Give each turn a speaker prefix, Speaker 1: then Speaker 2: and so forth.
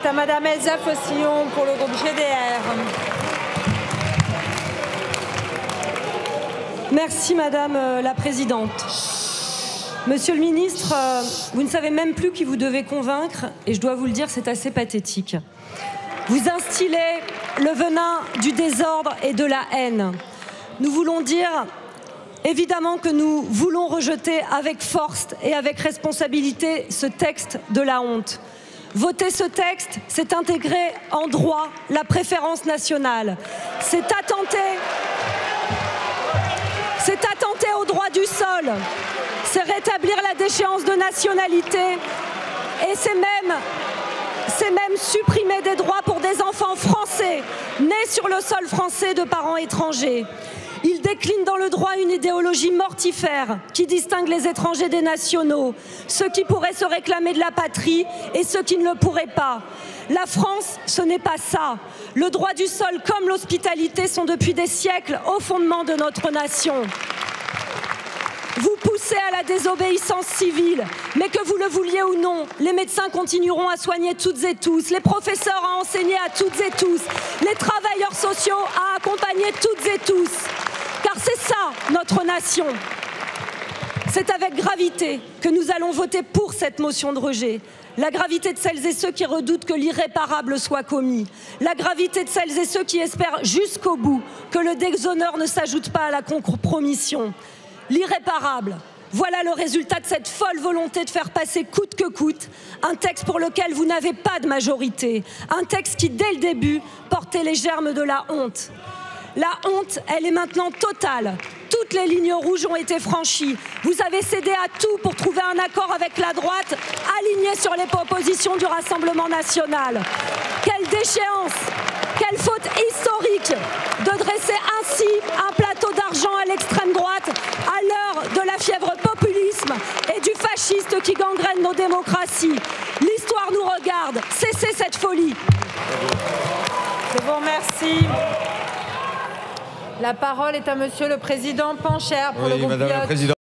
Speaker 1: à Madame Elsa Fossillon pour le groupe GDR.
Speaker 2: Merci Madame la Présidente. Monsieur le ministre, vous ne savez même plus qui vous devez convaincre et je dois vous le dire, c'est assez pathétique. Vous instillez le venin du désordre et de la haine. Nous voulons dire évidemment que nous voulons rejeter avec force et avec responsabilité ce texte de la honte. Voter ce texte, c'est intégrer en droit la préférence nationale. C'est attenter au droit du sol. C'est rétablir la déchéance de nationalité. Et c'est même supprimer des droits pour des enfants français, nés sur le sol français de parents étrangers. Il décline dans le droit une idéologie mortifère qui distingue les étrangers des nationaux, ceux qui pourraient se réclamer de la patrie et ceux qui ne le pourraient pas. La France, ce n'est pas ça. Le droit du sol comme l'hospitalité sont depuis des siècles au fondement de notre nation. Vous poussez à la désobéissance civile, mais que vous le vouliez ou non, les médecins continueront à soigner toutes et tous, les professeurs à enseigner à toutes et tous, les travailleurs sociaux à accompagner toutes et tous. Car c'est ça, notre nation. C'est avec gravité que nous allons voter pour cette motion de rejet. La gravité de celles et ceux qui redoutent que l'irréparable soit commis. La gravité de celles et ceux qui espèrent jusqu'au bout que le déshonneur ne s'ajoute pas à la compromission. L'irréparable, voilà le résultat de cette folle volonté de faire passer coûte que coûte un texte pour lequel vous n'avez pas de majorité, un texte qui dès le début portait les germes de la honte. La honte, elle est maintenant totale. Toutes les lignes rouges ont été franchies. Vous avez cédé à tout pour trouver un accord avec la droite, aligné sur les propositions du Rassemblement national. Quelle déchéance! Quelle faute historique de dresser ainsi un plateau d'argent à l'extrême droite à l'heure de la fièvre populisme et du fasciste qui gangrène nos démocraties. L'histoire nous regarde. Cessez cette folie.
Speaker 1: Je vous remercie. La parole est à Monsieur le Président Pancher pour le groupe